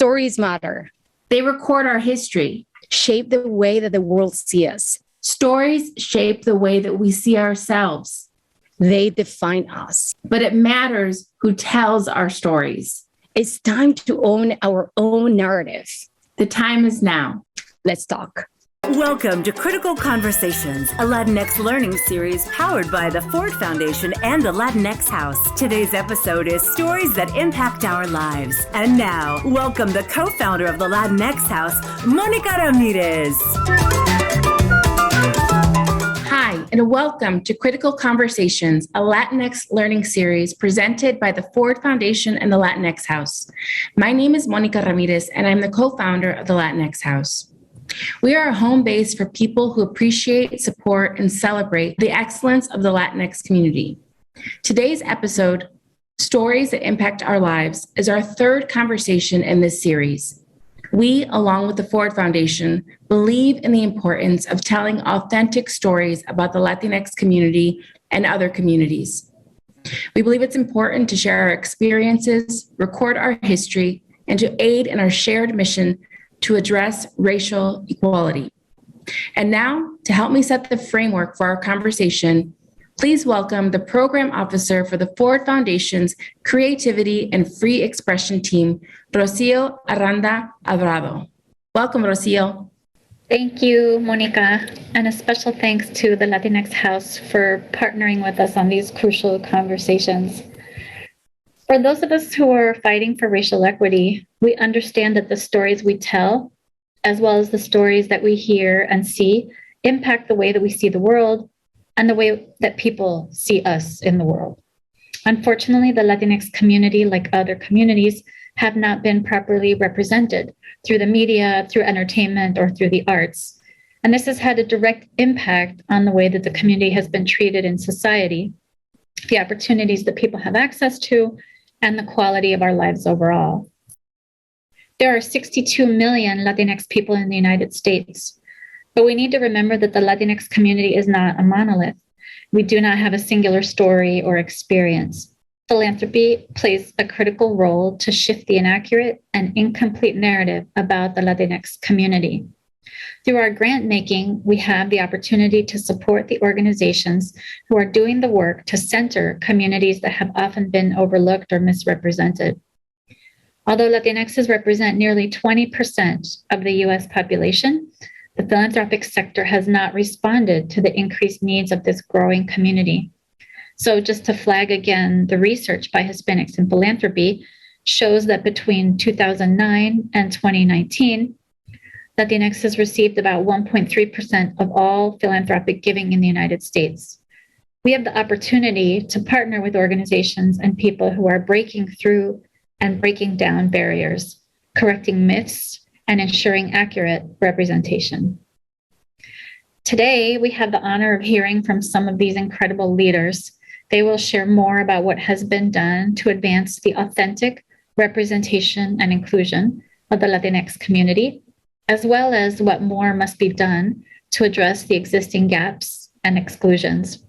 Stories matter. They record our history. Shape the way that the world sees us. Stories shape the way that we see ourselves. They define us. But it matters who tells our stories. It's time to own our own narrative. The time is now. Let's talk. Welcome to Critical Conversations, a Latinx learning series powered by the Ford Foundation and the Latinx House. Today's episode is Stories That Impact Our Lives. And now, welcome the co-founder of the Latinx House, Mónica Ramirez. Hi, and welcome to Critical Conversations, a Latinx learning series presented by the Ford Foundation and the Latinx House. My name is Mónica Ramirez, and I'm the co-founder of the Latinx House. We are a home base for people who appreciate, support, and celebrate the excellence of the Latinx community. Today's episode, Stories That Impact Our Lives, is our third conversation in this series. We, along with the Ford Foundation, believe in the importance of telling authentic stories about the Latinx community and other communities. We believe it's important to share our experiences, record our history, and to aid in our shared mission to address racial equality. And now, to help me set the framework for our conversation, please welcome the Program Officer for the Ford Foundation's Creativity and Free Expression Team, Rocio Aranda Abrado. Welcome, Rocio. Thank you, Monica, and a special thanks to the Latinx House for partnering with us on these crucial conversations. For those of us who are fighting for racial equity, we understand that the stories we tell, as well as the stories that we hear and see, impact the way that we see the world and the way that people see us in the world. Unfortunately, the Latinx community, like other communities, have not been properly represented through the media, through entertainment, or through the arts. And this has had a direct impact on the way that the community has been treated in society, the opportunities that people have access to, and the quality of our lives overall. There are 62 million Latinx people in the United States, but we need to remember that the Latinx community is not a monolith. We do not have a singular story or experience. Philanthropy plays a critical role to shift the inaccurate and incomplete narrative about the Latinx community. Through our grant making, we have the opportunity to support the organizations who are doing the work to center communities that have often been overlooked or misrepresented. Although Latinxes represent nearly 20% of the US population, the philanthropic sector has not responded to the increased needs of this growing community. So just to flag again, the research by Hispanics in Philanthropy shows that between 2009 and 2019, Latinx has received about 1.3% of all philanthropic giving in the United States. We have the opportunity to partner with organizations and people who are breaking through and breaking down barriers, correcting myths, and ensuring accurate representation. Today, we have the honor of hearing from some of these incredible leaders. They will share more about what has been done to advance the authentic representation and inclusion of the Latinx community, as well as what more must be done to address the existing gaps and exclusions.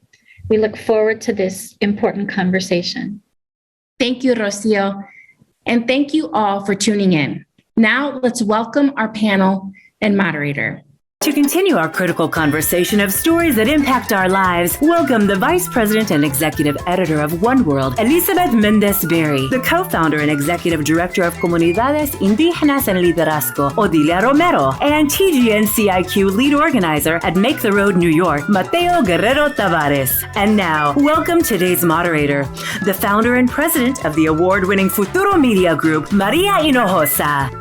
We look forward to this important conversation. Thank you, Rocio, and thank you all for tuning in. Now, let's welcome our panel and moderator. To continue our critical conversation of stories that impact our lives, welcome the Vice President and Executive Editor of One World, Elizabeth Mendez Berry, the Co-founder and Executive Director of Comunidades Indígenas en Liderazgo, Odilia Romero, and TGNCIQ Lead Organizer at Make the Road New York, Mateo Guerrero Tavares. And now, welcome today's moderator, the founder and president of the award-winning Futuro Media Group, Maria Hinojosa.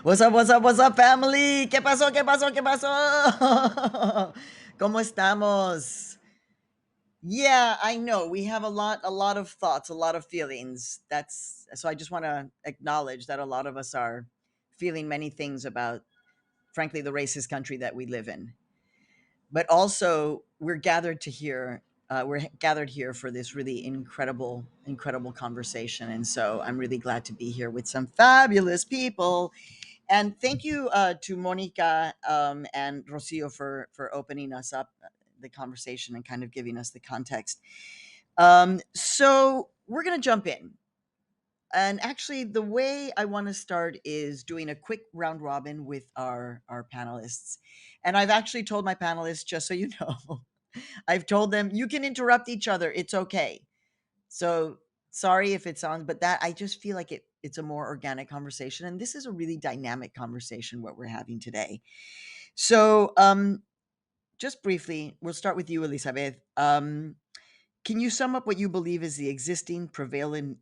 What's up, family? ¿Qué pasó? ¿Cómo estamos? Yeah, I know we have a lot of thoughts, a lot of feelings. So I just want to acknowledge that a lot of us are feeling many things about, frankly, the racist country that we live in. But also, we're gathered here for this really incredible conversation. And so I'm really glad to be here with some fabulous people. And thank you to Monica and Rocio for opening us up the conversation and kind of giving us the context. So we're going to jump in. And actually, the way I want to start is doing a quick round robin with our panelists. And I've actually told my panelists, just so you know, I've told them you can interrupt each other. It's okay. So sorry if it sounds, but that I just feel like it's a more organic conversation. And this is a really dynamic conversation, what we're having today. So just briefly, we'll start with you, Elizabeth. Can you sum up what you believe is the existing prevailing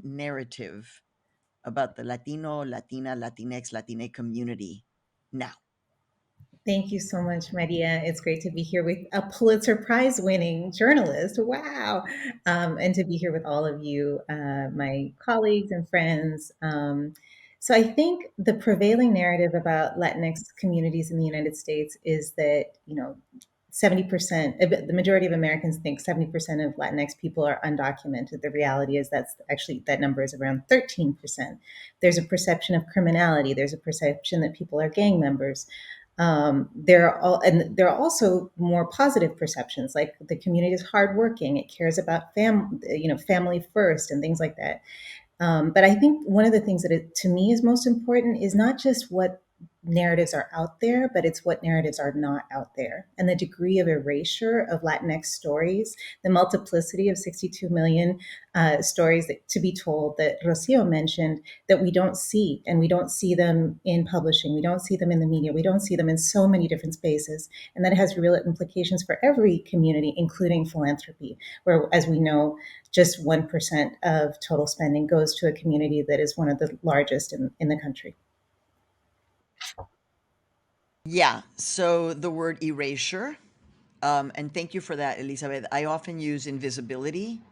narrative about the Latino, Latina, Latinx, Latinx community now? Thank you so much, Maria. It's great to be here with a Pulitzer Prize winning journalist. Wow. And to be here with all of you, my colleagues and friends. So I think the prevailing narrative about Latinx communities in the United States is that, 70%, the majority of Americans think 70% of Latinx people are undocumented. The reality is that number is around 13%. There's a perception of criminality. There's a perception that people are gang members. There are also more positive perceptions, like the community is hardworking, it cares about family first, and things like that. But I think one of the things that to me is most important is not just what narratives are out there, but it's what narratives are not out there. And the degree of erasure of Latinx stories, the multiplicity of 62 million stories to be told that Rocio mentioned that we don't see. And we don't see them in publishing. We don't see them in the media. We don't see them in so many different spaces. And that has real implications for every community, including philanthropy, where, as we know, just 1% of total spending goes to a community that is one of the largest in the country. Yeah. So the word erasure, and thank you for that, Elizabeth. I often use invisibility,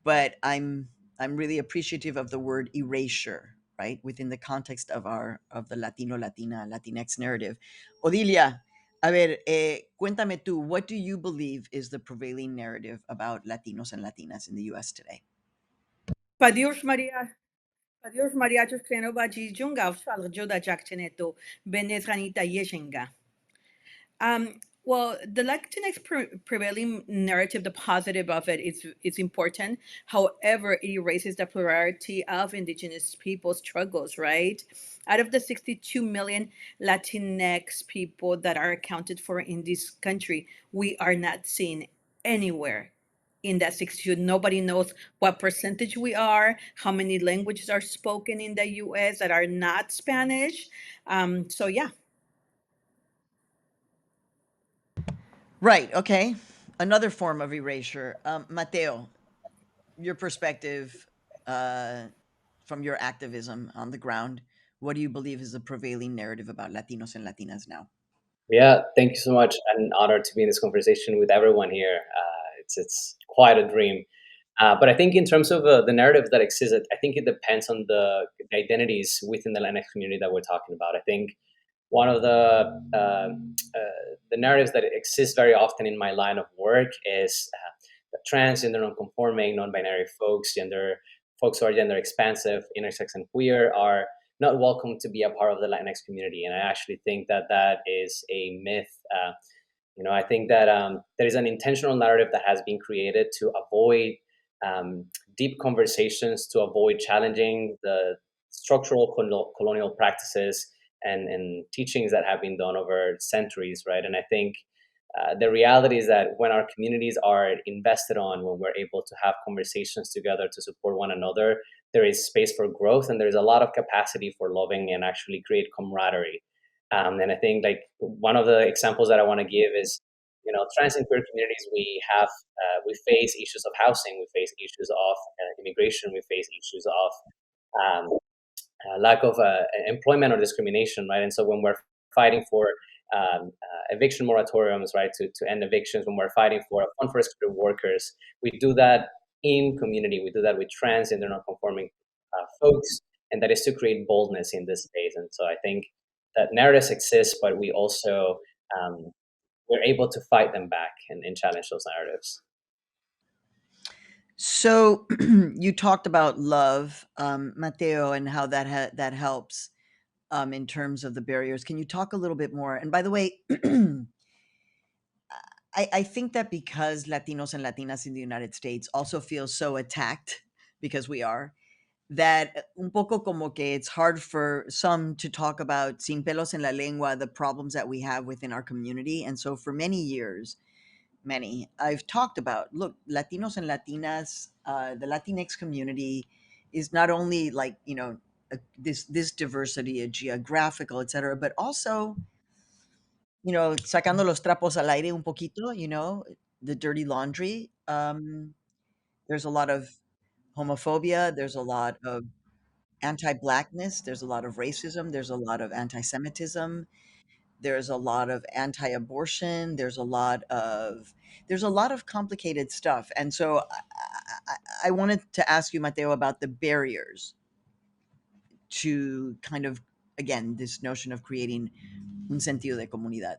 but I'm really appreciative of the word erasure, right? Within the context of the Latino, Latina, Latinx narrative. Odilia, a ver, cuéntame tú, what do you believe is the prevailing narrative about Latinos and Latinas in the U.S. today? Padiush Maria Padiush Maria Juskreno Baji Junga Joda Jackchineto Benezranita Yeshinga. Well, the Latinx prevailing narrative, the positive of it, is important. However, it erases the plurality of indigenous people struggles, right? Out of the 62 million Latinx people that are accounted for in this country, we are not seen anywhere in that 62. Nobody knows what percentage we are, how many languages are spoken in the US that are not Spanish. So, yeah. Right. Okay. Another form of erasure. Mateo, your perspective from your activism on the ground, what do you believe is the prevailing narrative about Latinos and Latinas now? Yeah, thank you so much. An honor to be in this conversation with everyone here. It's quite a dream. But I think in terms of the narrative that exists, I think it depends on the identities within the Latinx community that we're talking about. I think one of the narratives that exists very often in my line of work is that transgender, non-conforming, non-binary folks, folks who are gender expansive, intersex, and queer are not welcome to be a part of the Latinx community. And I actually think that that is a myth. I think that there is an intentional narrative that has been created to avoid deep conversations, to avoid challenging the structural colonial practices and teachings that have been done over centuries, right? And I think the reality is that when our communities are invested on, when we're able to have conversations together to support one another, there is space for growth and there's a lot of capacity for loving and actually create camaraderie. And I think like one of the examples that I want to give is, trans and queer communities, we face issues of housing, we face issues of immigration, we face issues of lack of employment or discrimination, right? And so when we're fighting for eviction moratoriums, right, to end evictions, when we're fighting for a fund for skilled workers, we do that in community. We do that with trans and non-conforming folks, and that is to create boldness in this space. And so I think that narratives exist, but we also we're able to fight them back and challenge those narratives. So you talked about love, Mateo, and how that helps in terms of the barriers. Can you talk a little bit more? And by the way, I think that because Latinos and Latinas in the United States also feel so attacked because we are, that un poco como que it's hard for some to talk about sin pelos en la lengua, the problems that we have within our community. And so for many years, I've talked about, look, Latinos and Latinas, the Latinx community is not only like, this diversity, a geographical, et cetera, but also, sacando los trapos al aire un poquito, the dirty laundry. There's a lot of homophobia. There's a lot of anti-blackness. There's a lot of racism. There's a lot of anti-Semitism. There's a lot of anti-abortion. There's a lot of complicated stuff. And so I wanted to ask you, Mateo, about the barriers to kind of, again, this notion of creating un sentido de comunidad.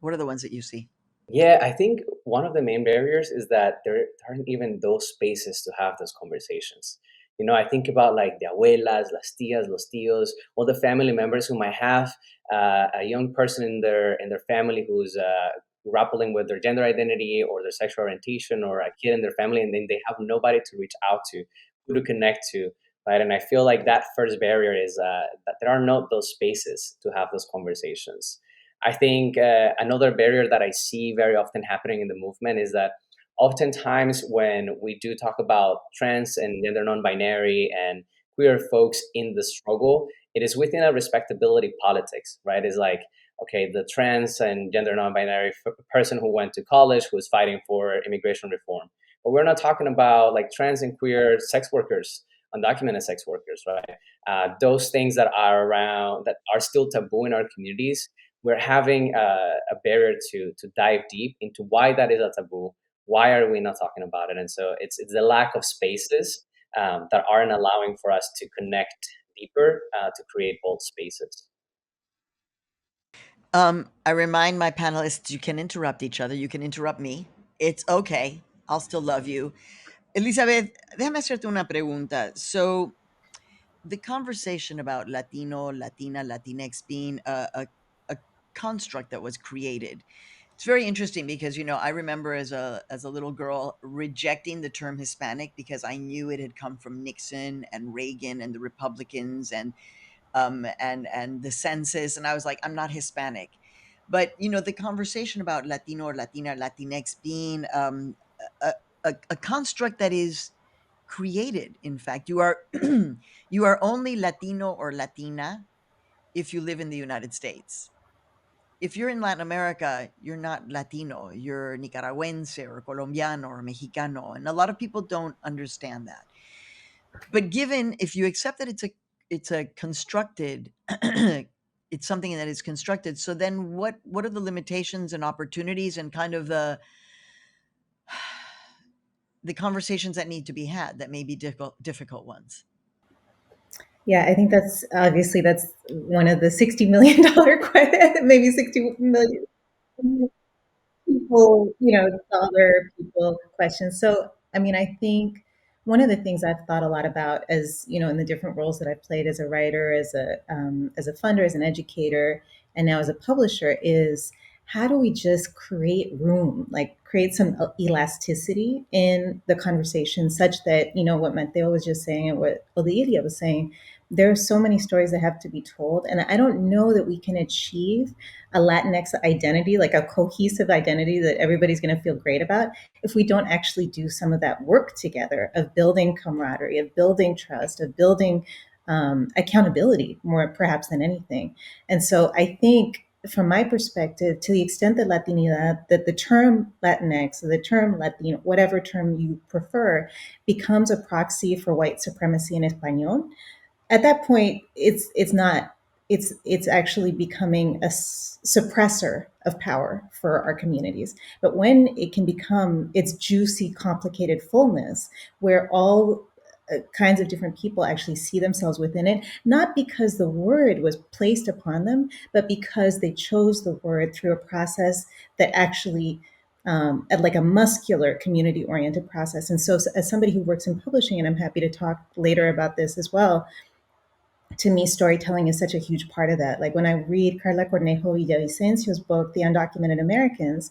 What are the ones that you see? Yeah, I think one of the main barriers is that there aren't even those spaces to have those conversations. I think about like the abuelas, las tías, los tíos, all the family members who might have a young person in their family who's grappling with their gender identity or their sexual orientation, or a kid in their family, and then they have nobody to reach out to, who to connect to, right? And I feel like that first barrier is that there are not those spaces to have those conversations. I think another barrier that I see very often happening in the movement is that oftentimes when we do talk about trans and gender non-binary and queer folks in the struggle, it is within a respectability politics, right? It's like, okay, the trans and gender non-binary person who went to college, who is fighting for immigration reform. But we're not talking about like trans and queer sex workers, undocumented sex workers, right? Those things that are around, that are still taboo in our communities. We're having a barrier to dive deep into why that is a taboo. Why are we not talking about it? And so it's the lack of spaces that aren't allowing for us to connect deeper to create both spaces. I remind my panelists, you can interrupt each other. You can interrupt me. It's okay. I'll still love you. Elizabeth, déjame hacerte una pregunta. So, the conversation about Latino, Latina, Latinx being a construct that was created. It's very interesting because I remember as a little girl rejecting the term Hispanic because I knew it had come from Nixon and Reagan and the Republicans and the census, and I was like, I'm not Hispanic. But the conversation about Latino or Latina, Latinx being a, a construct that is created. In fact, you are you are only Latino or Latina if you live in the United States. If you're in Latin America, you're not Latino. You're Nicaragüense or Colombiano or Mexicano, and a lot of people don't understand that. But given, if you accept that it's a constructed it's something that is constructed, so then what are the limitations and opportunities and kind of the conversations that need to be had that may be difficult ones? Yeah, I think that's one of the $60 million maybe 60 million people, dollar people questions. So, I mean, I think one of the things I've thought a lot about, as in the different roles that I've played as a writer, as a funder, as an educator, and now as a publisher, is how do we just create room, like create some elasticity in the conversation, such that what Mateo was just saying and what Odilia was saying. There are so many stories that have to be told, and I don't know that we can achieve a Latinx identity, like a cohesive identity that everybody's going to feel great about, if we don't actually do some of that work together of building camaraderie, of building trust, of building accountability, more perhaps than anything. And so I think, from my perspective, to the extent that Latinidad, that the term Latinx, or the term Latino, whatever term you prefer, becomes a proxy for white supremacy in Espanol, at that point, it's not. It's actually becoming a suppressor of power for our communities. But when it can become its juicy, complicated fullness, where all kinds of different people actually see themselves within it, not because the word was placed upon them, but because they chose the word through a process that actually like a muscular community-oriented process. And so, as somebody who works in publishing, and I'm happy to talk later about this as well, to me, storytelling is such a huge part of that. Like when I read Carla Cornejo Villavicencio's book, The Undocumented Americans,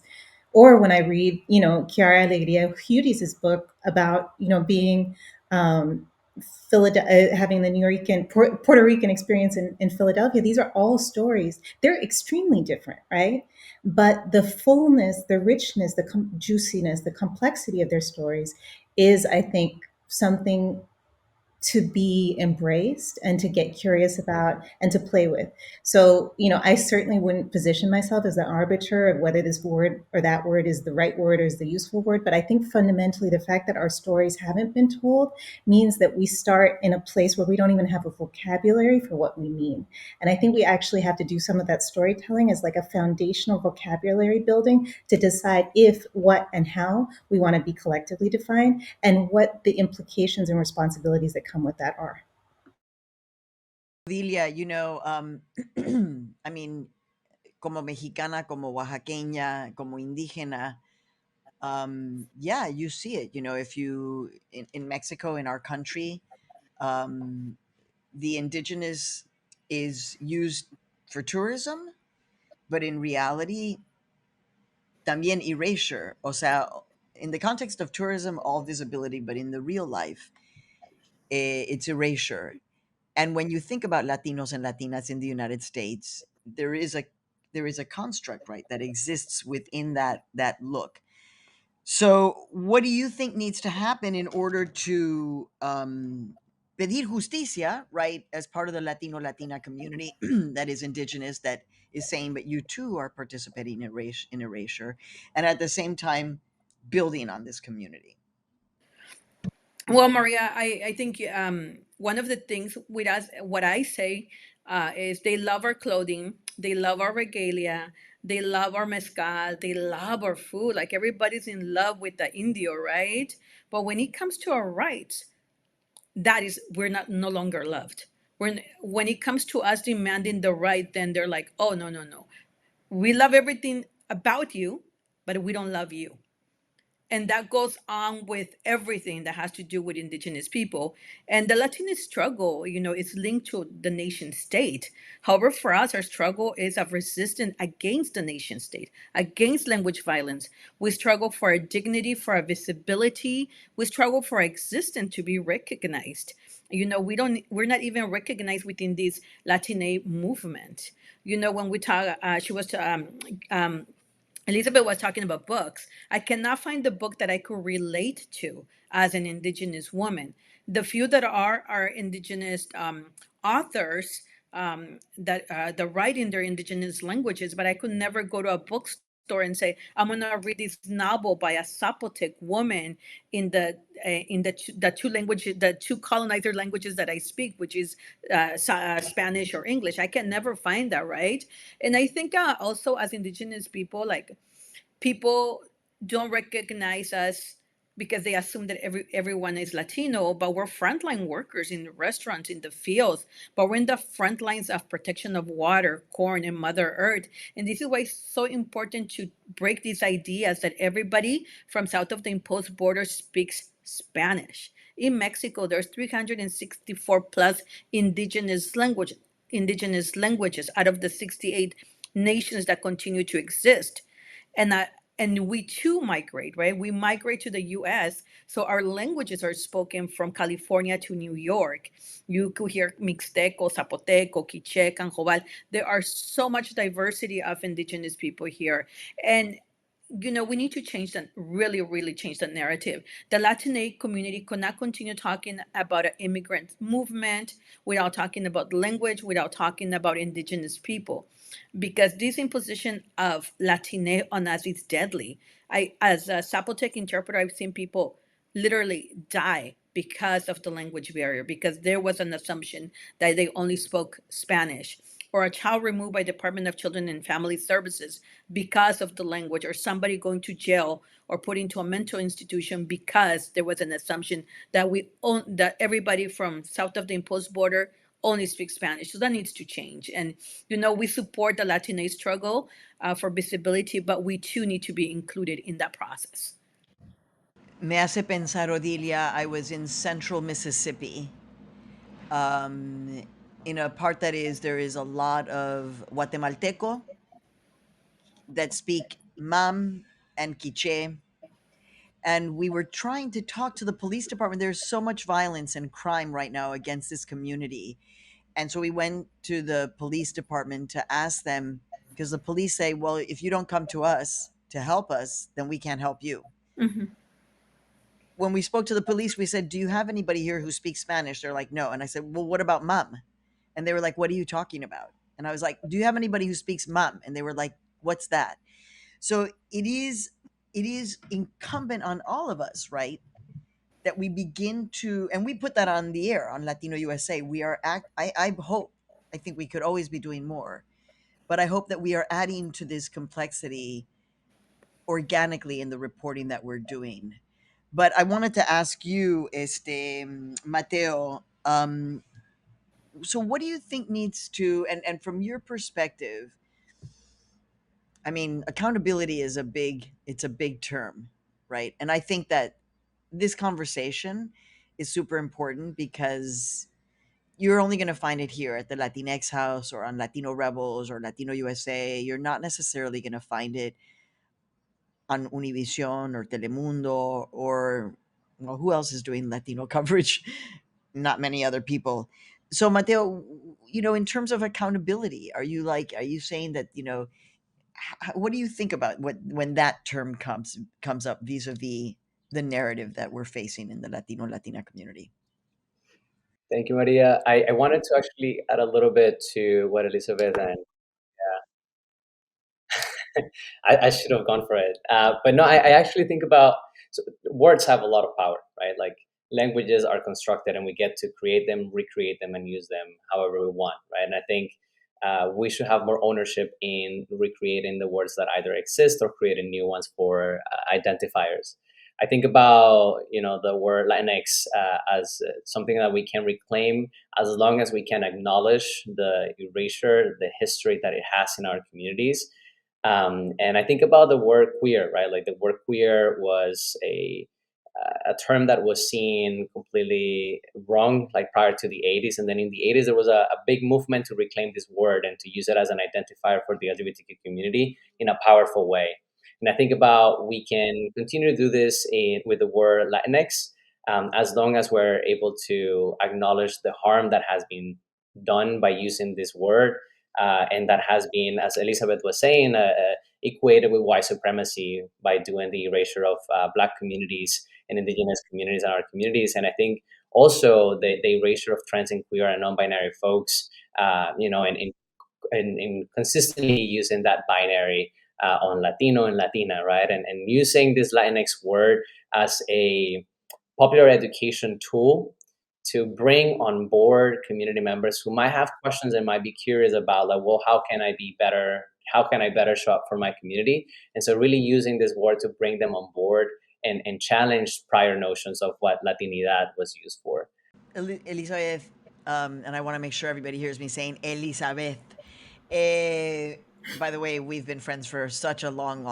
or when I read, Chiara Alegria Hudes' book about, being Philadelphia, having the Puerto Rican experience in Philadelphia, these are all stories. They're extremely different, right? But the fullness, the richness, the juiciness, the complexity of their stories is, I think, something to be embraced and to get curious about and to play with. So, I certainly wouldn't position myself as the arbiter of whether this word or that word is the right word or is the useful word. But I think fundamentally the fact that our stories haven't been told means that we start in a place where we don't even have a vocabulary for what we mean. And I think we actually have to do some of that storytelling as like a foundational vocabulary building to decide if, what, and how we want to be collectively defined and what the implications and responsibilities that come with that are. Odilia, I mean, como mexicana, como oaxaqueña, como indígena, yeah, you see it. If you in Mexico, in our country, the indigenous is used for tourism, but in reality, también erasure. O sea, in the context of tourism, all visibility, but in the real life, it's erasure. And when you think about Latinos and Latinas in the United States, there is a construct, right, that exists within that look. So, what do you think needs to happen in order to pedir justicia, right, as part of the Latino Latina community that is indigenous, that is saying, but you too are participating in erasure, and at the same time building on this community? Well, Maria, I think one of the things with us, what I say is they love our clothing, they love our regalia, they love our mezcal, they love our food. Like everybody's in love with the indio, right? But when it comes to our rights, that is, we're not no longer loved. When it comes to us demanding the right, then they're like, oh, no, no, no. We love everything about you, but we don't love you. And that goes on with everything that has to do with indigenous people. And the Latinx struggle, is linked to the nation state. However, for us, our struggle is of resistance against the nation state, against language violence. We struggle for our dignity, for our visibility. We struggle for our existence to be recognized. We're not even recognized within this Latina movement. When we talk, she was Elizabeth was talking about books. I cannot find the book that I could relate to as an Indigenous woman. The few that are Indigenous authors that write in their Indigenous languages, but I could never go to a bookstore and say, I'm going to read this novel by a Zapotec woman in the two languages, the two colonizer languages that I speak, which is Spanish or English. I can never find that, right? And I think also as indigenous people, like people don't recognize us because they assume that everyone is Latino, but we're frontline workers in the restaurants, in the fields, but we're in the front lines of protection of water, corn, and Mother Earth. And this is why it's so important to break these ideas that everybody from south of the imposed border speaks Spanish. In Mexico, there's 364 plus indigenous languages out of the 68 nations that continue to exist. And we too migrate, right? We migrate to the US. So our languages are spoken from California to New York. You could hear Mixteco, Zapoteco, Quiche, Canjobal. There are so much diversity of indigenous people here. And we need to change that, really, really change the narrative. The Latinx community could not continue talking about an immigrant movement without talking about language, without talking about indigenous people, because this imposition of Latine on us is deadly. As a Zapotec interpreter, I've seen people literally die because of the language barrier, because there was an assumption that they only spoke Spanish, or a child removed by Department of Children and Family Services because of the language, or somebody going to jail or put into a mental institution because there was an assumption that that everybody from south of the imposed border only speaks Spanish. So that needs to change. And we support the Latina struggle for visibility, but we too need to be included in that process. Me hace pensar, Odilia, I was in central Mississippi, um, in a part there is a lot of Guatemalteco that speak Mam and Quiche, and we were trying to talk to the police department. There's so much violence and crime right now against this community. And so we went to the police department to ask them, because the police say, well, if you don't come to us to help us, then we can't help you. Mhm. When we spoke to the police, we said, do you have anybody here who speaks Spanish? They're like, no. And I said, well, what about mom? And they were like, what are you talking about? And I was like, do you have anybody who speaks mom? And they were like, what's that? So it is incumbent on all of us, right? That we begin to, and we put that on the air on Latino USA. I hope, I think we could always be doing more, but I hope that we are adding to this complexity organically in the reporting that we're doing. But I wanted to ask you, Mateo, so what do you think needs to, and from your perspective, I mean, accountability is it's a big term, right? And I think that this conversation is super important because you're only going to find it here at the Latinx House or on Latino Rebels or Latino USA. You're not necessarily going to find it on Univision or Telemundo or, well, who else is doing Latino coverage? Not many other people. So, Mateo, in terms of accountability, are you saying that, what do you think about when that term comes up vis-a-vis the narrative that we're facing in the Latina community? Thank you, Maria. I wanted to actually add a little bit to what Elizabeth and I should have gone for it. But no, I actually think about, so words have a lot of power, right? Like languages are constructed and we get to create them, recreate them, and use them however we want, right? And I think we should have more ownership in recreating the words that either exist or creating new ones for identifiers. I think about the word Latinx as something that we can reclaim as long as we can acknowledge the erasure, the history that it has in our communities. And I think about the word queer, right? Like the word queer was a term that was seen completely wrong, like prior to the 80s. And then in the 80s, there was a big movement to reclaim this word and to use it as an identifier for the LGBTQ community in a powerful way. And I think about we can continue to do this with the word Latinx as long as we're able to acknowledge the harm that has been done by using this word. And that has been, as Elizabeth was saying, equated with white supremacy by doing the erasure of Black communities and Indigenous communities in our communities. And I think also the erasure of trans and queer and non-binary folks, and consistently using that binary on Latino and Latina, right? And using this Latinx word as a popular education tool to bring on board community members who might have questions and might be curious about, like, well, how can I be better? How can I better show up for my community? And so really using this word to bring them on board and challenge prior notions of what Latinidad was used for. Elizabeth, and I want to make sure everybody hears me saying Elizabeth. By the way, we've been friends for such a long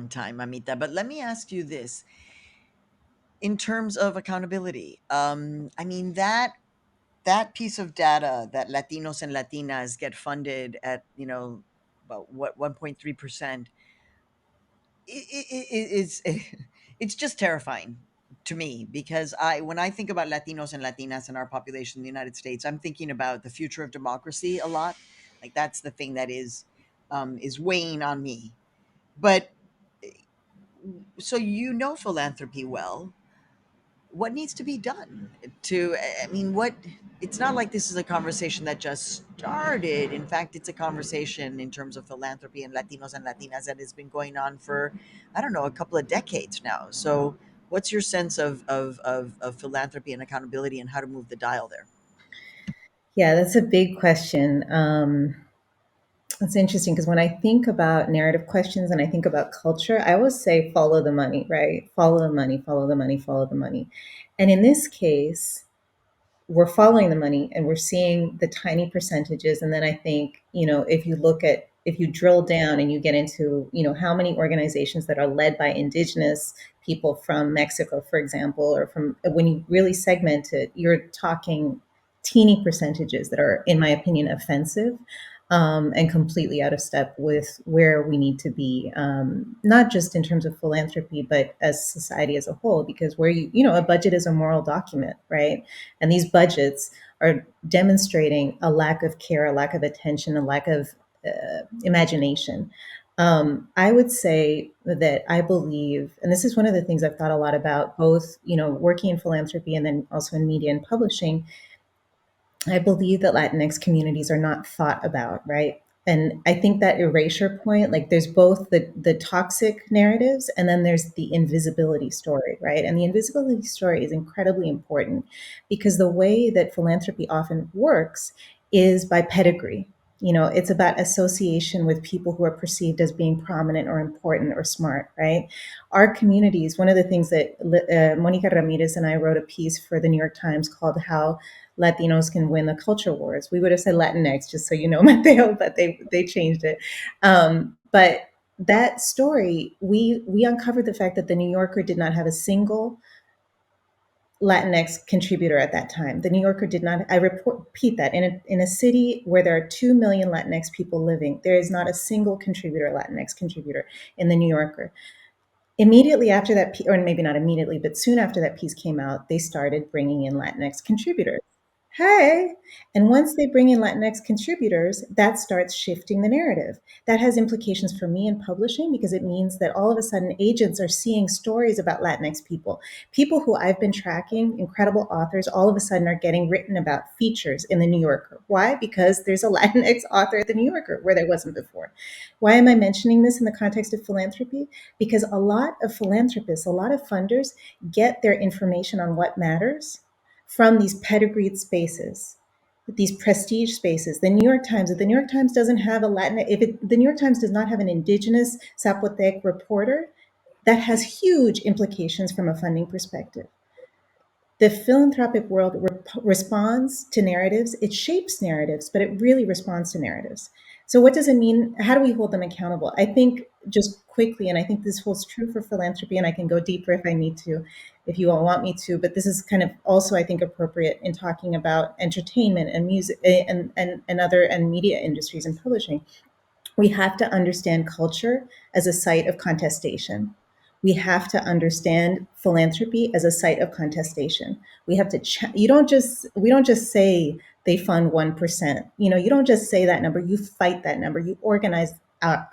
time, Mamita. But let me ask you this. In terms of accountability, I mean, that piece of data that Latinos and Latinas get funded at, about what, 1.3%, it's it's just terrifying to me, because when I think about Latinos and Latinas and our population in the United States, I'm thinking about the future of democracy a lot. Like, that's the thing that is weighing on me. But so, philanthropy well. What needs to be done to, I mean, what, it's not like this is a conversation that just started. In fact, it's a conversation in terms of philanthropy and Latinos and Latinas that has been going on for, I don't know, a couple of decades now. So what's your sense of philanthropy and accountability and how to move the dial there? Yeah, that's a big question. It's interesting because when I think about narrative questions and I think about culture, I always say follow the money, right? Follow the money, follow the money, follow the money. And in this case, we're following the money and we're seeing the tiny percentages. And then I think, if you drill down and you get into, how many organizations that are led by indigenous people from Mexico, for example, or from, when you really segment it, you're talking teeny percentages that are, in my opinion, offensive. and completely out of step with where we need to be, not just in terms of philanthropy, but as society as a whole. Because where a budget is a moral document, right? And these budgets are demonstrating a lack of care, a lack of attention, a lack of imagination. I would say that I believe, and this is one of the things I've thought a lot about, both working in philanthropy and then also in media and publishing. I believe that Latinx communities are not thought about, right? And I think that erasure point, like there's both the toxic narratives and then there's the invisibility story, right? And the invisibility story is incredibly important because the way that philanthropy often works is by pedigree. It's about association with people who are perceived as being prominent or important or smart, right? Our communities, one of the things that Monica Ramirez and I wrote a piece for the New York Times called How Latinos Can Win the Culture Wars. We would have said Latinx, just so you know, Mateo, but they changed it. But that story, we uncovered the fact that the New Yorker did not have a single Latinx contributor at that time. The New Yorker did not. Repeat that in a city where there are 2 million Latinx people living, there is not a single Latinx contributor in the New Yorker. Immediately after that, or maybe not immediately, but soon after that piece came out, they started bringing in Latinx contributors. Hey. And once they bring in Latinx contributors, that starts shifting the narrative. That has implications for me in publishing because it means that all of a sudden agents are seeing stories about Latinx people who I've been tracking, incredible authors, all of a sudden are getting written about features in the New Yorker. Why? Because there's a Latinx author at the New Yorker where there wasn't before. Why am I mentioning this in the context of philanthropy? Because a lot of philanthropists, a lot of funders get their information on what matters from these pedigreed spaces, these prestige spaces. The New York Times, if the New York Times doesn't have a the New York Times does not have an indigenous Zapotec reporter, that has huge implications from a funding perspective. The philanthropic world responds to narratives. It shapes narratives, but it really responds to narratives. So what does it mean? How do we hold them accountable? I think just quickly, and I think this holds true for philanthropy, and I can go deeper if I need to, if you all want me to, but this is kind of also, I think, appropriate in talking about entertainment and music and other and media industries and publishing. We have to understand culture as a site of contestation. We have to understand philanthropy as a site of contestation. We have to we don't just say they fund 1%. You don't just say that number, you fight that number, you organize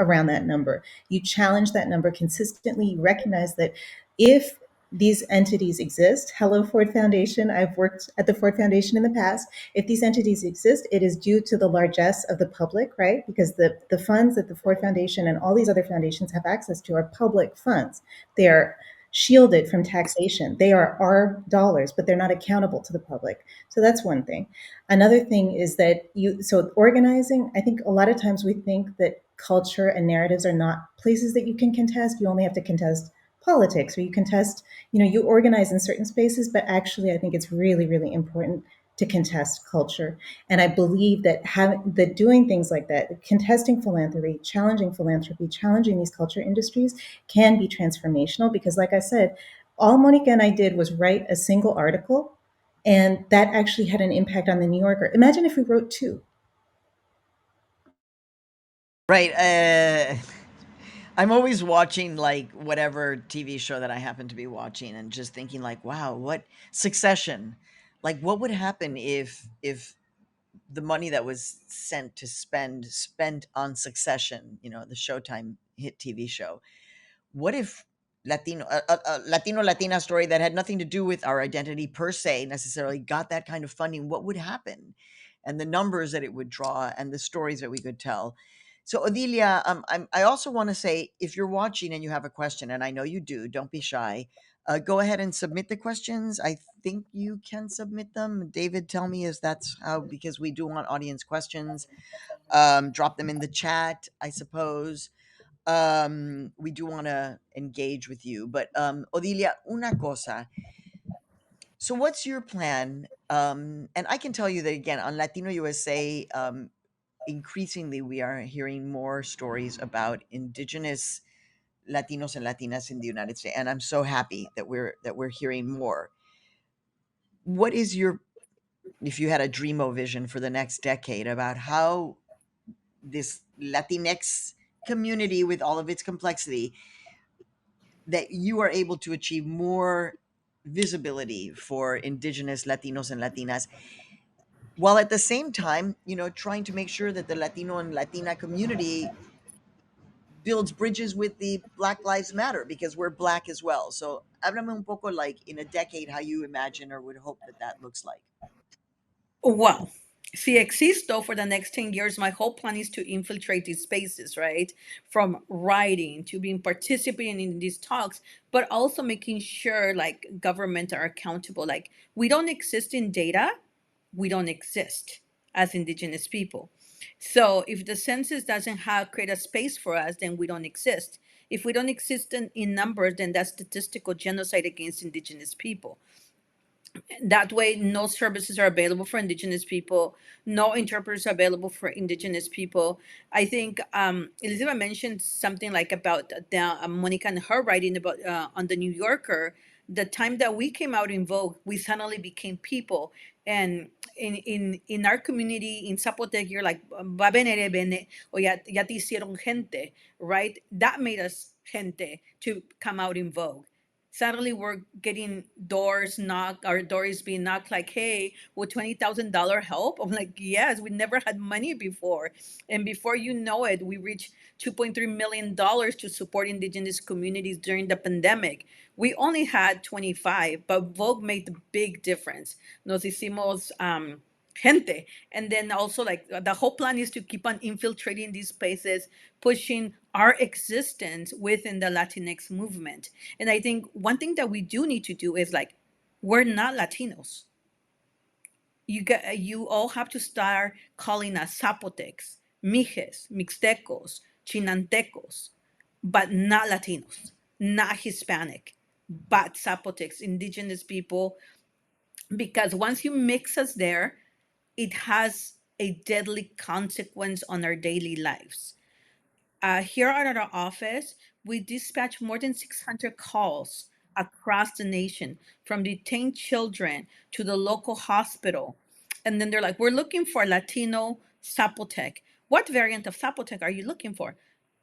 around that number. You challenge that number consistently. You recognize that if these entities exist, hello Ford Foundation, I've worked at the Ford Foundation in the past. If these entities exist, it is due to the largesse of the public, right? Because the funds that the Ford Foundation and all these other foundations have access to are public funds. They are shielded from taxation. They are our dollars, but they're not accountable to the public. So that's one thing. Another thing is that so organizing, I think a lot of times we think that culture and narratives are not places that you can contest. You only have to contest politics, or you contest, you organize in certain spaces, but actually I think it's really, really important to contest culture. And I believe that doing things like that, contesting philanthropy, challenging these culture industries can be transformational because, like I said, all Monica and I did was write a single article, and that actually had an impact on the New Yorker. Imagine if we wrote two. Right. I'm always watching like whatever TV show that I happen to be watching and just thinking like, wow, what Succession? Like what would happen if the money that was sent to spent on Succession, the Showtime hit TV show. What if Latino Latina story that had nothing to do with our identity per se necessarily got that kind of funding? What would happen? And the numbers that it would draw and the stories that we could tell. So Odilia, I also want to say if you're watching and you have a question, and I know you do, don't be shy. Go ahead and submit the questions. I think you can submit them. David, tell me is that's how, because we do want audience questions. Drop them in the chat, I suppose. We do want to engage with you, but Odilia, una cosa. So what's your plan? And I can tell you that again on Latino USA, increasingly we are hearing more stories about indigenous Latinos and Latinas in the United States, and I'm so happy that we're hearing more. What is your, if you had a dreamo vision for the next decade about how this Latinx community with all of its complexity, that you are able to achieve more visibility for indigenous Latinos and Latinas, while at the same time, trying to make sure that the Latino and Latina community builds bridges with the Black Lives Matter, because we're Black as well. So háblame un poco, like, in a decade, how you imagine or would hope that that looks like. Well, si existo for the next 10 years, my whole plan is to infiltrate these spaces, right? From writing to being participating in these talks, but also making sure like government are accountable. Like we don't exist in data, we don't exist as indigenous people. So if the census doesn't have create a space for us, then we don't exist. If we don't exist in numbers, then that's statistical genocide against indigenous people. That way no services are available for indigenous people, no interpreters are available for indigenous people. I think Elizabeth mentioned something like about the Monica and her writing about on the New Yorker, the time that we came out in Vogue, we suddenly became people. And in our community in Zapotec, you're like va venere bene, o ya te hicieron gente, right? That made us gente to come out in Vogue. Suddenly we're getting doors knocked, our door is being knocked like, hey, would $20,000 help? I'm like, yes, we never had money before. And before you know it, we reached $2.3 million to support indigenous communities during the pandemic. We only had 25, but Vogue made the big difference. Nos hicimos gente. And then also like the whole plan is to keep on infiltrating these spaces, pushing our existence within the Latinx movement. And I think one thing that we do need to do is like, we're not Latinos. You all have to start calling us Zapotecs, Mijes, Mixtecos, Chinantecos, but not Latinos, not Hispanic, but Zapotecs, indigenous people, because once you mix us there, it has a deadly consequence on our daily lives. Here at our office, we dispatch more than 600 calls across the nation, from detained children to the local hospital. And then they're like, we're looking for Latino Zapotec. What variant of Zapotec are you looking for?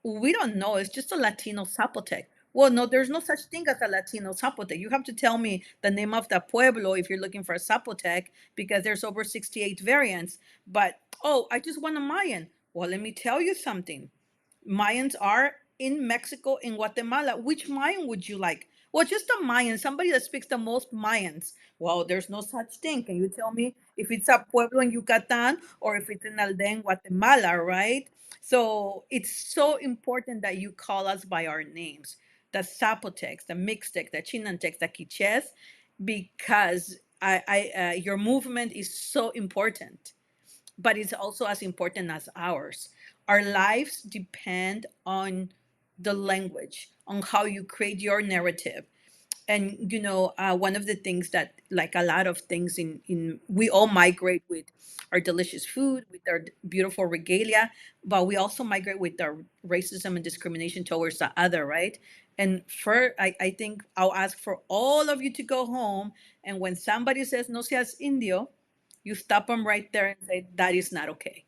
We don't know. It's just a Latino Zapotec. Well, no, there's no such thing as a Latino Zapotec. You have to tell me the name of the pueblo if you're looking for a Zapotec, because there's over 68 variants. But, oh, I just want a Mayan. Well, let me tell you something. Mayans are in Mexico, in Guatemala. Which Mayan would you like? Well, just a Mayan, somebody that speaks the most Mayans. Well, there's no such thing. Can you tell me if it's a pueblo in Yucatan or if it's an aldea in Guatemala, right? So it's so important that you call us by our names, the Zapotecs, the Mixtecs, the Chinantecs, the Quiches, because your movement is so important, but it's also as important as ours. Our lives depend on the language, on how you create your narrative. And one of the things that, like a lot of things in we all migrate with our delicious food, with our beautiful regalia, but we also migrate with our racism and discrimination towards the other, right? And I think I'll ask for all of you to go home, and when somebody says no seas indio, you stop them right there and say that is not okay.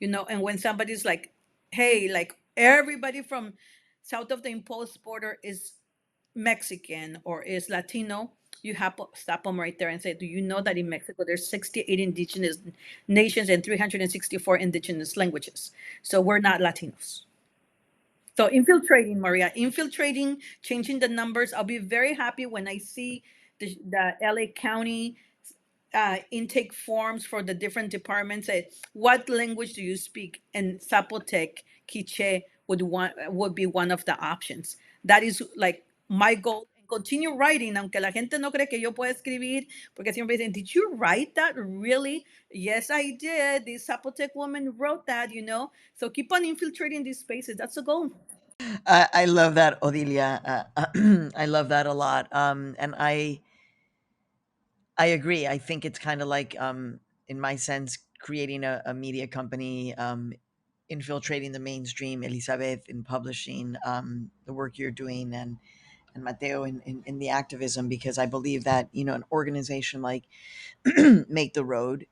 And when somebody's like, hey, like everybody from south of the imposed border is Mexican or is Latino, you have to stop them right there and say, do you know that in Mexico there's 68 indigenous nations and 364 indigenous languages? So we're not Latinos. So infiltrating, Maria, infiltrating, changing the numbers. I'll be very happy when I see the LA County intake forms for the different departments. What language do you speak? And Zapotec, Quiche would be one of the options. That is like my goal. And continue writing, aunque la gente no cree que yo pueda escribir, porque siempre dicen, did you write that really? Yes, I did. This Zapotec woman wrote that. So keep on infiltrating these spaces. That's the goal. I love that, Odilia. I love that a lot. And I agree. I think it's kind of like, in my sense, creating a media company, infiltrating the mainstream, Elizabeth, in publishing, the work you're doing, and Mateo in the activism, because I believe that, an organization like Make the Road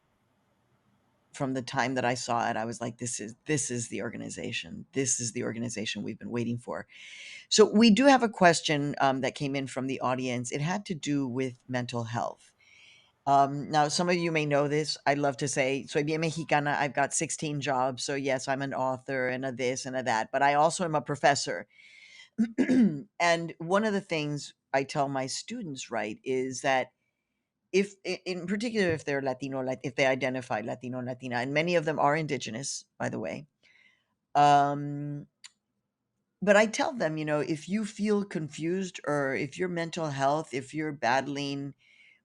from the time that I saw it, I was like, this is the organization. This is the organization we've been waiting for. So we do have a question that came in from the audience. It had to do with mental health. Now, some of you may know this. I love to say, soy bien mexicana. I've got 16 jobs. So yes, I'm an author and a this and a that, but I also am a professor. And one of the things I tell my students, right, is that if in particular if they're Latino, like if they identify Latino, Latina, and many of them are indigenous, by the way. Um, but I tell them, if you feel confused or if your mental health, if you're battling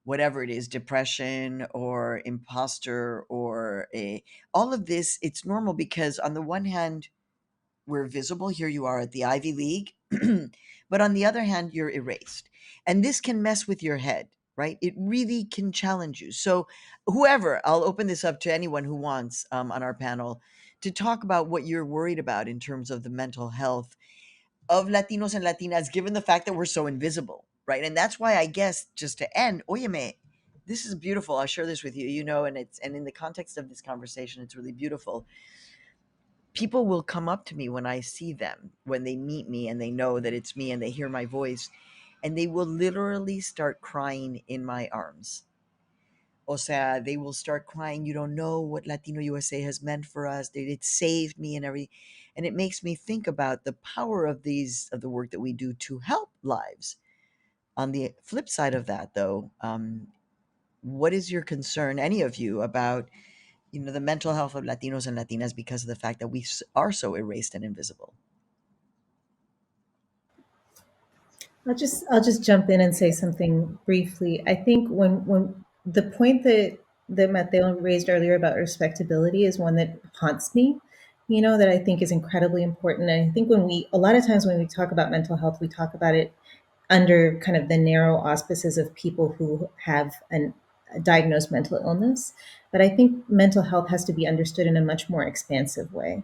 whatever it is, depression or imposter or all of this, it's normal because on the one hand, we're visible. Here you are at the Ivy League. But on the other hand, you're erased. And this can mess with your head, right? It really can challenge you. So, whoever, I'll open this up to anyone who wants on our panel to talk about what you're worried about in terms of the mental health of Latinos and Latinas, given the fact that we're so invisible, right? And that's why I guess just to end, Oyeme, this is beautiful. I'll share this with you, and in the context of this conversation, it's really beautiful. People will come up to me when I see them, when they meet me and they know that it's me and they hear my voice, and they will literally start crying in my arms. O sea, they will start crying. You don't know what Latino USA has meant for us. It saved me and everything. And it makes me think about the power of the work that we do to help lives. On the flip side of that, though, what is your concern, any of you, about the mental health of Latinos and Latinas because of the fact that we are so erased and invisible? I'll just jump in and say something briefly. I think when the point that Mateo raised earlier about respectability is one that haunts me, that I think is incredibly important. And I think a lot of times when we talk about mental health, we talk about it under kind of the narrow auspices of people who have a diagnosed mental illness. But I think mental health has to be understood in a much more expansive way.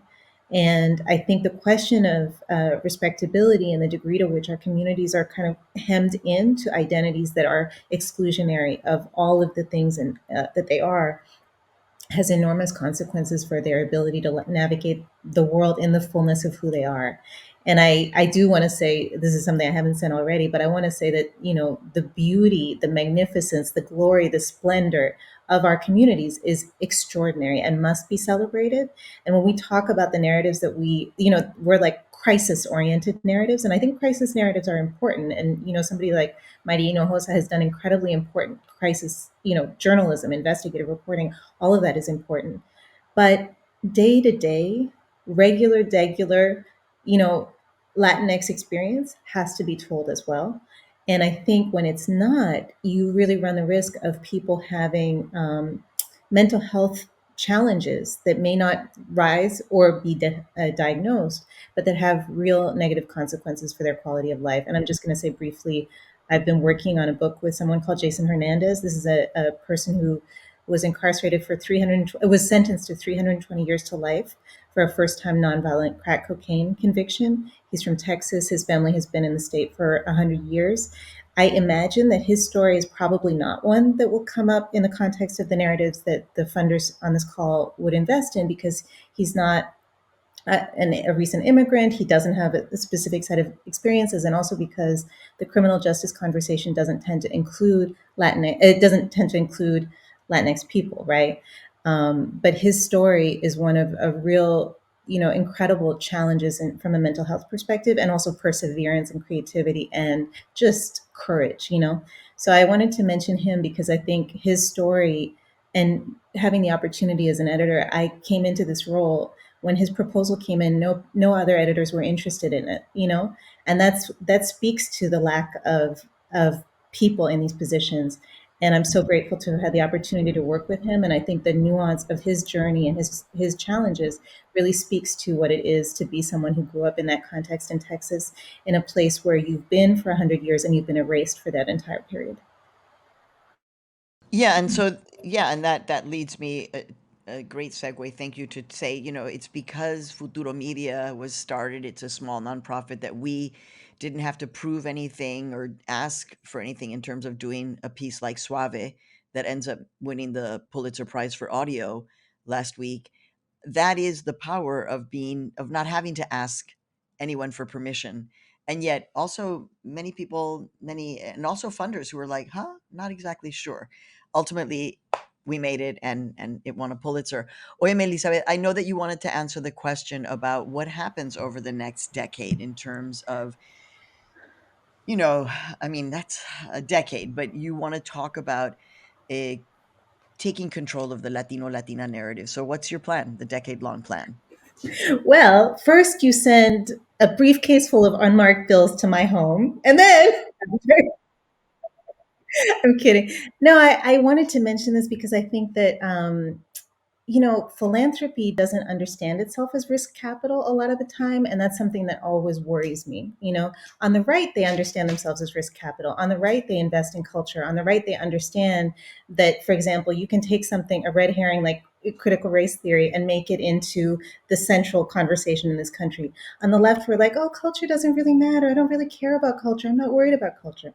And I think the question of respectability and the degree to which our communities are kind of hemmed into identities that are exclusionary of all of the things that they are has enormous consequences for their ability to navigate the world in the fullness of who they are. And I do want to say, this is something I haven't said already, but I want to say that, the beauty, the magnificence, the glory, the splendor of our communities is extraordinary and must be celebrated. And when we talk about the narratives that we're like crisis oriented narratives. And I think crisis narratives are important. And, somebody like Mighty Hinojosa has done incredibly important crisis, journalism, investigative reporting, all of that is important. But day to day, regular, you know, Latinx experience has to be told as well. And I think when it's not, you really run the risk of people having mental health challenges that may not rise or be diagnosed, but that have real negative consequences for their quality of life. And I'm just going to say briefly, I've been working on a book with someone called Jason Hernandez. This is a person who was incarcerated for was sentenced to 320 years to life for a first-time nonviolent crack cocaine conviction. He's from Texas. His family has been in the state for 100 years. I imagine that his story is probably not one that will come up in the context of the narratives that the funders on this call would invest in, because he's not a recent immigrant. He doesn't have a specific set of experiences, and also because the criminal justice conversation doesn't tend to include Latinx people, right? But his story is one of real, incredible challenges from a mental health perspective, and also perseverance and creativity and just courage, So I wanted to mention him because I think his story, and having the opportunity as an editor, I came into this role when his proposal came in. No other editors were interested in it, and that speaks to the lack of people in these positions. And I'm so grateful to have had the opportunity to work with him. And I think the nuance of his journey and his challenges really speaks to what it is to be someone who grew up in that context in Texas, in a place where you've been for 100 years and you've been erased for that entire period. Yeah, and so and that leads me a great segue. Thank you to say, it's because Futuro Media was started. It's a small nonprofit that we didn't have to prove anything or ask for anything in terms of doing a piece like Suave that ends up winning the Pulitzer Prize for audio. last week. That is the power of not having to ask anyone for permission. And yet also many people, many, and also funders who were like, huh, not exactly sure. Ultimately, we made it, and it won a Pulitzer. Oye, Elizabeth, I know that you wanted to answer the question about what happens over the next decade in terms of, I mean, that's a decade, but you want to talk about a taking control of the Latino Latina narrative. So what's your plan, the decade long plan? Well, first you send a briefcase full of unmarked bills to my home, and then I'm kidding. No, I wanted to mention this because I think that philanthropy doesn't understand itself as risk capital a lot of the time. And that's something that always worries me. On the right, they understand themselves as risk capital. On the right, they invest in culture. On the right, they understand that, for example, you can take something, a red herring like critical race theory, and make it into the central conversation in this country. On the left, we're like, oh, culture doesn't really matter. I don't really care about culture. I'm not worried about culture.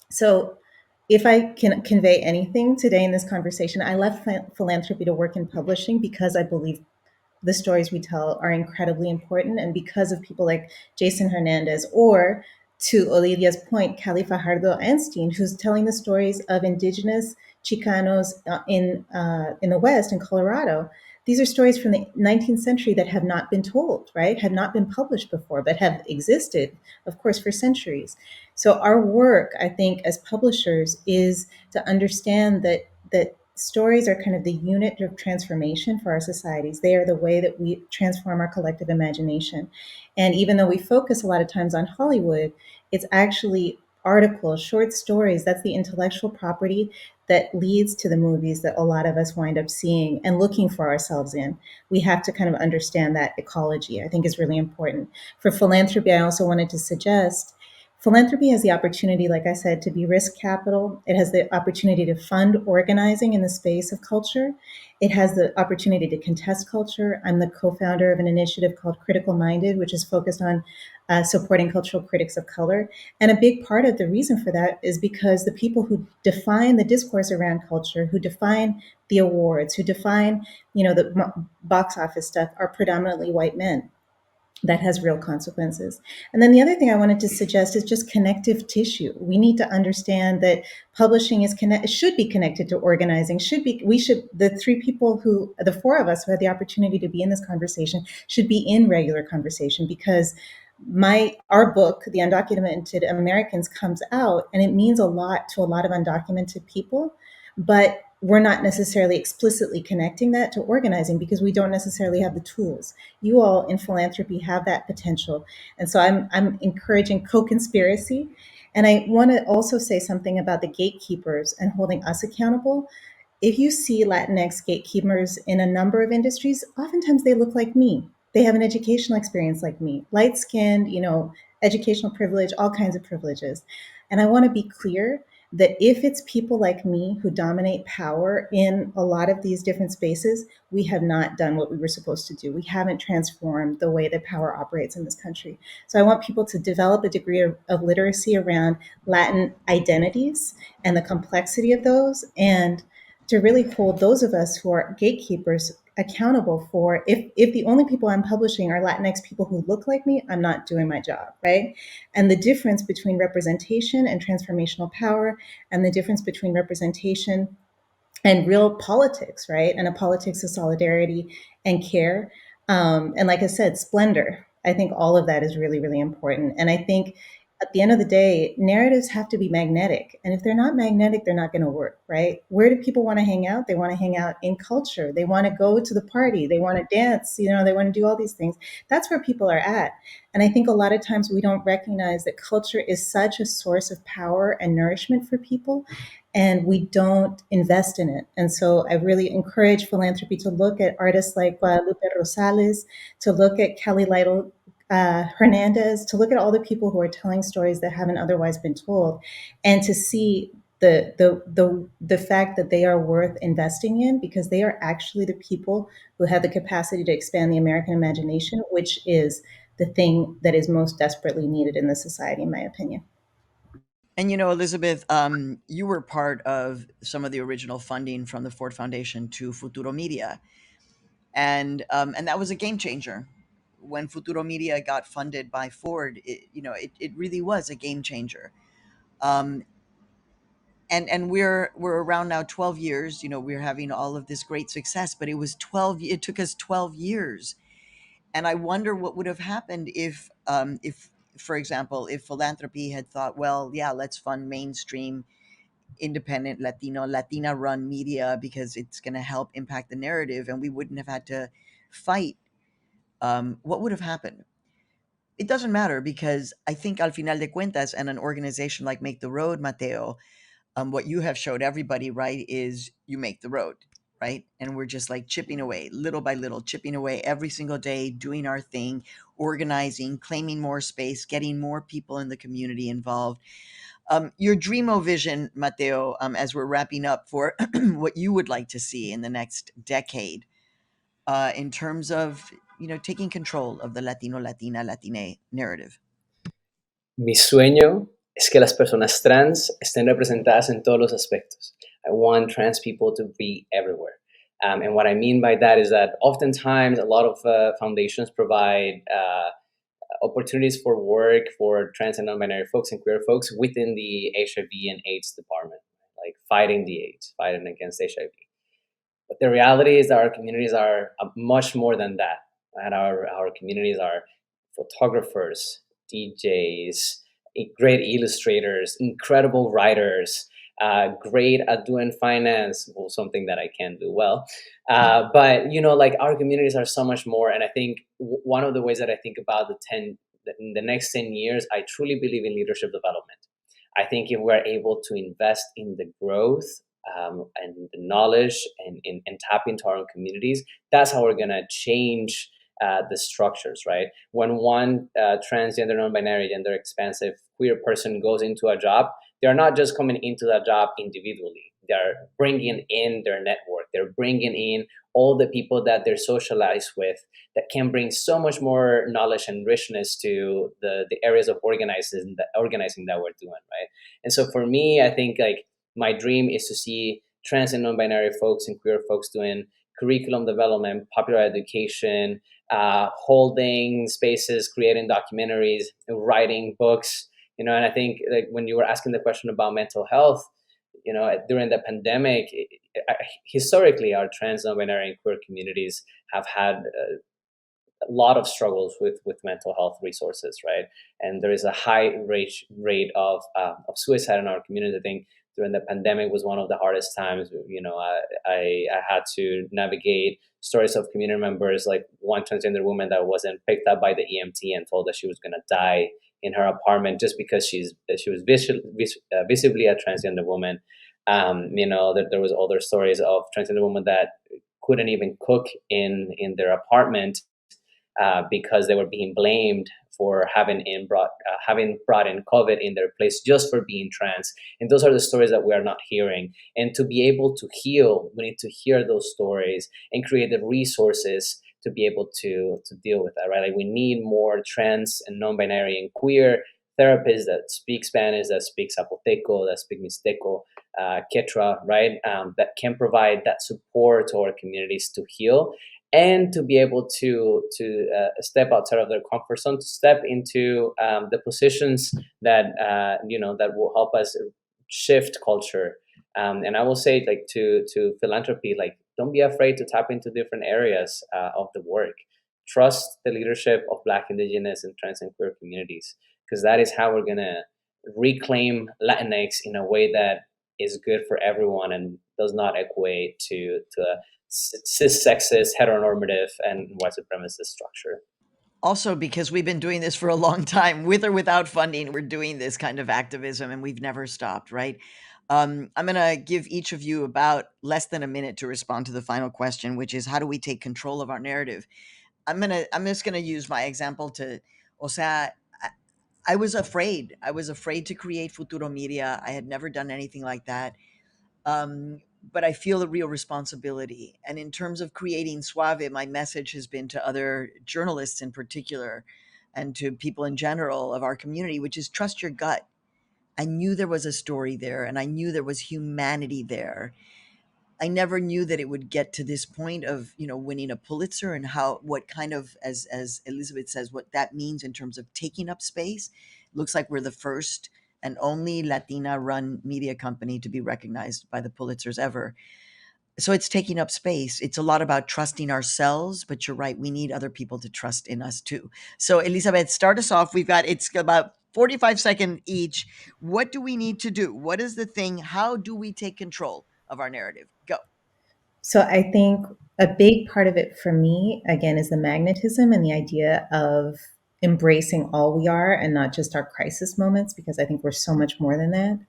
So, if I can convey anything today in this conversation, I left philanthropy to work in publishing because I believe the stories we tell are incredibly important, and because of people like Jason Hernandez, or to Odilia's point, Cali Fajardo Einstein, who's telling the stories of indigenous Chicanos in the West, in Colorado. These are stories from the 19th century that have not been told, right? Have not been published before, but have existed, of course, for centuries. So our work, I think, as publishers, is to understand that stories are kind of the unit of transformation for our societies. They are the way that we transform our collective imagination. And even though we focus a lot of times on Hollywood, it's actually articles, short stories. That's the intellectual property that leads to the movies that a lot of us wind up seeing and looking for ourselves in. We have to kind of understand that ecology, I think, is really important. For philanthropy, I also wanted to suggest philanthropy has the opportunity, like I said, to be risk capital. It has the opportunity to fund organizing in the space of culture. It has the opportunity to contest culture. I'm the co-founder of an initiative called Critical Minded, which is focused on supporting cultural critics of color. And a big part of the reason for that is because the people who define the discourse around culture, who define the awards, who define, the box office stuff, are predominantly white men. That has real consequences. And then the other thing I wanted to suggest is just connective tissue. We need to understand that publishing should be connected to organizing. The four of us who had the opportunity to be in this conversation should be in regular conversation, because our book, The Undocumented Americans, comes out, and it means a lot to a lot of undocumented people, but we're not necessarily explicitly connecting that to organizing because we don't necessarily have the tools. You all in philanthropy have that potential. And so I'm encouraging co-conspiracy. And I want to also say something about the gatekeepers and holding us accountable. If you see Latinx gatekeepers in a number of industries, oftentimes they look like me. They have an educational experience like me, light skinned, educational privilege, all kinds of privileges. And I want to be clear that if it's people like me who dominate power in a lot of these different spaces, we have not done what we were supposed to do. We haven't transformed the way that power operates in this country. So I want people to develop a degree of literacy around Latin identities and the complexity of those, and to really hold those of us who are gatekeepers accountable for, if the only people I'm publishing are Latinx people who look like me, I'm not doing my job, right? And the difference between representation and transformational power, and the difference between representation and real politics, right? And a politics of solidarity and care. And like I said, splendor. I think all of that is really, really important. And I think at the end of the day, narratives have to be magnetic. And if they're not magnetic, they're not going to work, right? Where do people want to hang out? They want to hang out in culture. They want to go to the party. They want to dance. They want to do all these things. That's where people are at. And I think a lot of times we don't recognize that culture is such a source of power and nourishment for people, and we don't invest in it. And so I really encourage philanthropy to look at artists like Guadalupe Rosales, to look at Kelly Lytle Hernandez, to look at all the people who are telling stories that haven't otherwise been told, and to see the fact that they are worth investing in, because they are actually the people who have the capacity to expand the American imagination, which is the thing that is most desperately needed in the society, in my opinion. And Elizabeth, you were part of some of the original funding from the Ford Foundation to Futuro Media, and that was a game changer. When Futuro Media got funded by Ford, it really was a game changer. Um, and we're around now 12 years. We're having all of this great success, but it took us 12 years. And I wonder what would have happened if, for example, if philanthropy had thought, well, yeah, let's fund mainstream independent Latina run media because it's going to help impact the narrative, and we wouldn't have had to fight. What would have happened? It doesn't matter, because I think al final de cuentas, and an organization like Make the Road, Mateo, what you have showed everybody, right, is you make the road, right? And we're just like chipping away, little by little, chipping away every single day, doing our thing, organizing, claiming more space, getting more people in the community involved. Your dreamo vision, Mateo, as we're wrapping up, for what you would like to see in the next decade, in terms of taking control of the Latino, Latina, Latine narrative. Mi sueño es que las personas trans estén representadas en todos los aspectos. I want trans people to be everywhere. And what I mean by that is that oftentimes a lot of foundations provide opportunities for work for trans and non-binary folks and queer folks within the HIV and AIDS department, like fighting the AIDS, fighting against HIV. But the reality is that our communities are much more than that. And our communities are photographers, DJs, great illustrators, incredible writers, great at doing finance, well, something that I can do well. But like our communities are so much more. And I think one of the ways that I think about in the next 10 years, I truly believe in leadership development. I think if we're able to invest in the growth and the knowledge and tap into our own communities, that's how we're going to change the structures, right? When one transgender, non-binary, gender expansive, queer person goes into a job, they're not just coming into that job individually. They're bringing in their network. They're bringing in all the people that they're socialized with that can bring so much more knowledge and richness to the areas of organizing that we're doing, right? And so for me, I think like my dream is to see trans and non-binary folks and queer folks doing curriculum development, popular education, holding spaces, creating documentaries, writing books, and I think like when you were asking the question about mental health, during the pandemic, historically, our trans, non-binary, and queer communities have had a lot of struggles with mental health resources, right? And there is a high rate of suicide in our community. I think during the pandemic was one of the hardest times. I had to navigate stories of community members, like one transgender woman that wasn't picked up by the EMT and told that she was going to die in her apartment just because she was visibly a transgender woman. That there was other stories of transgender women that couldn't even cook in their apartment because they were being blamed for having brought in COVID in their place just for being trans. And those are the stories that we are not hearing. And to be able to heal, we need to hear those stories and create the resources to be able to deal with that, right? Like we need more trans and non-binary and queer therapists that speak Spanish, that speak Zapoteco, that speak Mixteco, Quechua, right? That can provide that support to our communities to heal and to be able to step outside of their comfort zone, to step into the positions that that will help us shift culture. And I will say, like to philanthropy, like don't be afraid to tap into different areas of the work. Trust the leadership of Black, Indigenous, and trans and queer communities, because that is how we're gonna reclaim Latinx in a way that is good for everyone and does not equate to cis sexist, heteronormative, and white supremacist structure. Also, because we've been doing this for a long time, with or without funding, we're doing this kind of activism and we've never stopped, right? I'm going to give each of you about less than a minute to respond to the final question, which is how do we take control of our narrative? I'm just going to use my example to, o sea, I was afraid. I was afraid to create Futuro Media. I had never done anything like that. But I feel a real responsibility. And in terms of creating Suave, my message has been to other journalists in particular and to people in general of our community, which is trust your gut. I knew there was a story there, and I knew there was humanity there. I never knew that it would get to this point of, winning a Pulitzer, and what kind of, as Elizabeth says, what that means in terms of taking up space. Looks like we're the first and only Latina run media company to be recognized by the Pulitzers ever. So it's taking up space. It's a lot about trusting ourselves, but you're right. We need other people to trust in us too. So Elizabeth, start us off. It's about 45-second each. What do we need to do? What is the thing? How do we take control of our narrative? Go. So I think a big part of it for me, again, is the magnetism and the idea of embracing all we are and not just our crisis moments, because I think we're so much more than that.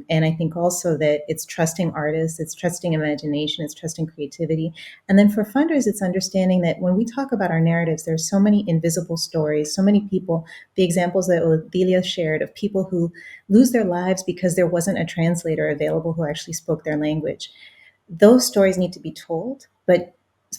And I think also that it's trusting artists, it's trusting imagination, it's trusting creativity. And then for funders, it's understanding that when we talk about our narratives, there's so many invisible stories, so many people, the examples that Odilia shared of people who lose their lives because there wasn't a translator available who actually spoke their language. Those stories need to be told, but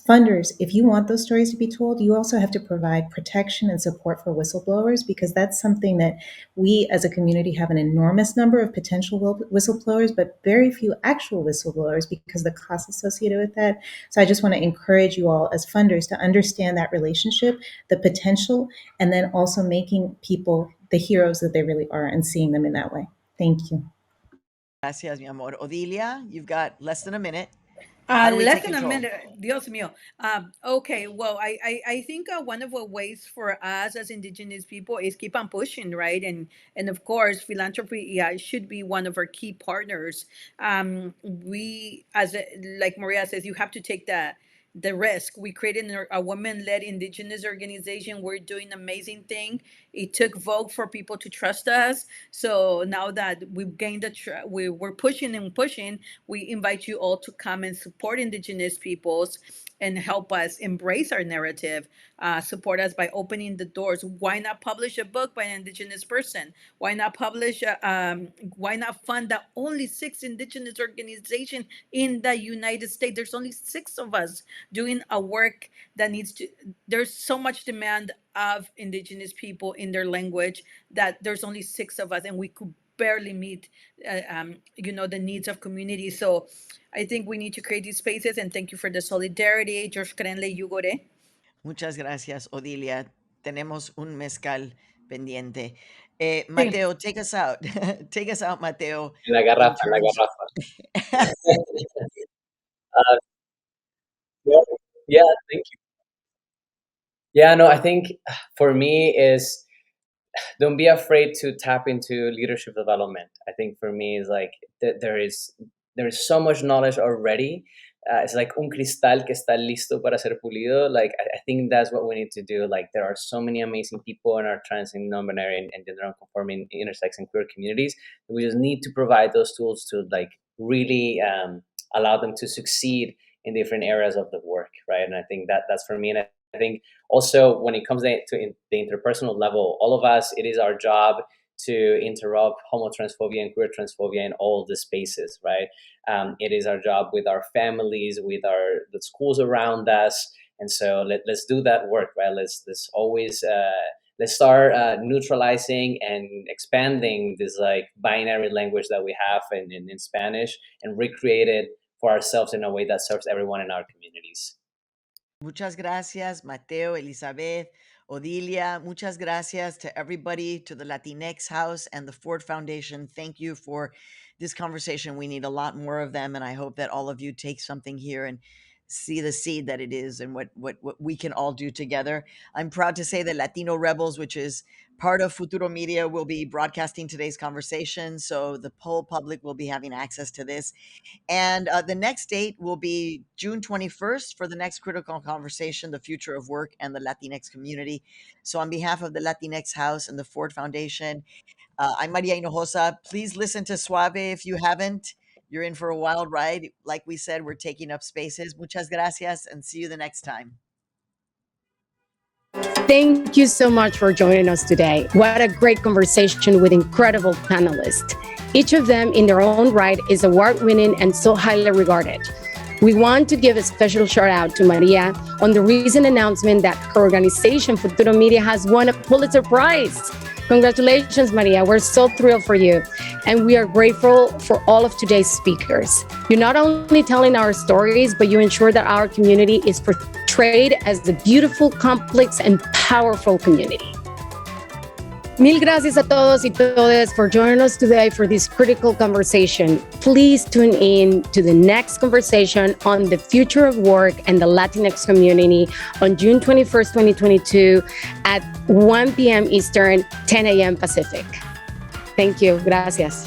funders, if you want those stories to be told, you also have to provide protection and support for whistleblowers, because that's something that we as a community have an enormous number of potential whistleblowers, but very few actual whistleblowers because of the costs associated with that. So I just want to encourage you all as funders to understand that relationship, the potential, and then also making people the heroes that they really are and seeing them in that way. Thank you. Gracias, mi amor. Odilia, you've got less than a minute. How do we Less take than a control? minute, Dios mío. Okay, well, I think one of the ways for us as Indigenous people is keep on pushing, right? And of course, philanthropy, yeah, should be one of our key partners. We, like Maria says, you have to take the risk. We created a women-led Indigenous organization. We're doing amazing thing. It took Vogue for people to trust us. So now that we've gained we're pushing and pushing, we invite you all to come and support Indigenous peoples and help us embrace our narrative. Support us by opening the doors. Why not publish a book by an Indigenous person? Why not why not fund the only 6 Indigenous organizations in the United States? There's only 6 of us doing a work that there's so much demand of Indigenous people in their language that there's only 6 of us, and we could barely meet the needs of community. So I think we need to create these spaces, and thank you for the solidarity. George Krenle Yugore. Muchas gracias, Odilia. Tenemos un mezcal pendiente. Sí. Mateo, take us out. Take us out, Mateo, En la in garrafa, en la terms. garrafa. Yeah, yeah, thank you. Yeah, no, I think for me is don't be afraid to tap into leadership development. I think for me is like there is so much knowledge already. It's like un cristal que está listo para ser pulido. Like I think that's what we need to do. Like there are so many amazing people in our trans and non-binary and gender non-conforming, intersex and queer communities. We just need to provide those tools to like really allow them to succeed in different areas of the work, right? And I think that's for me. And I think also when it comes to the interpersonal level, all of us, it is our job to interrupt homotransphobia and queer transphobia in all the spaces, right? It is our job with our families, with the schools around us, and so let's do that work, right? Let's always let's start neutralizing and expanding this like binary language that we have in Spanish and recreate it for ourselves in a way that serves everyone in our communities. Muchas gracias, Mateo, Elizabeth, Odilia. Muchas gracias to everybody, to the Latinx House and the Ford Foundation. Thank you for this conversation. We need a lot more of them, and I hope that all of you take something here and see the seed that it is and what we can all do together. I'm proud to say that Latino Rebels, which is part of Futuro Media, will be broadcasting today's conversation, so the whole public will be having access to this. And the next date will be June 21st for the next critical conversation, the future of work and the Latinx community. So on behalf of the Latinx House and the Ford Foundation, I'm Maria Hinojosa. Please listen to Suave if you haven't. You're in for a wild ride. Like we said, we're taking up spaces. Muchas gracias, and see you the next time. Thank you so much for joining us today. What a great conversation with incredible panelists. Each of them, in their own right, is award-winning and so highly regarded. We want to give a special shout out to Maria on the recent announcement that her organization, Futuro Media, has won a Pulitzer Prize. Congratulations, Maria. We're so thrilled for you. And we are grateful for all of today's speakers. You're not only telling our stories, but you ensure that our community is portrayed as a beautiful, complex, and powerful community. Mil gracias a todos y todas for joining us today for this critical conversation. Please tune in to the next conversation on the future of work and the Latinx community on June 21st, 2022 at 1 p.m. Eastern, 10 a.m. Pacific. Thank you. Gracias.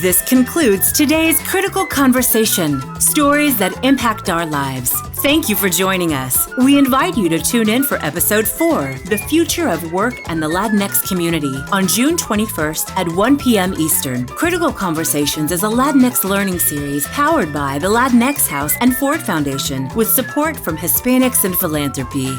This concludes today's critical conversation, stories that impact our lives. Thank you for joining us. We invite you to tune in for episode 4, The Future of Work and the Latinx Community, on June 21st at 1 p.m. Eastern. Critical Conversations is a Latinx learning series powered by the Latinx House and Ford Foundation with support from Hispanics in Philanthropy.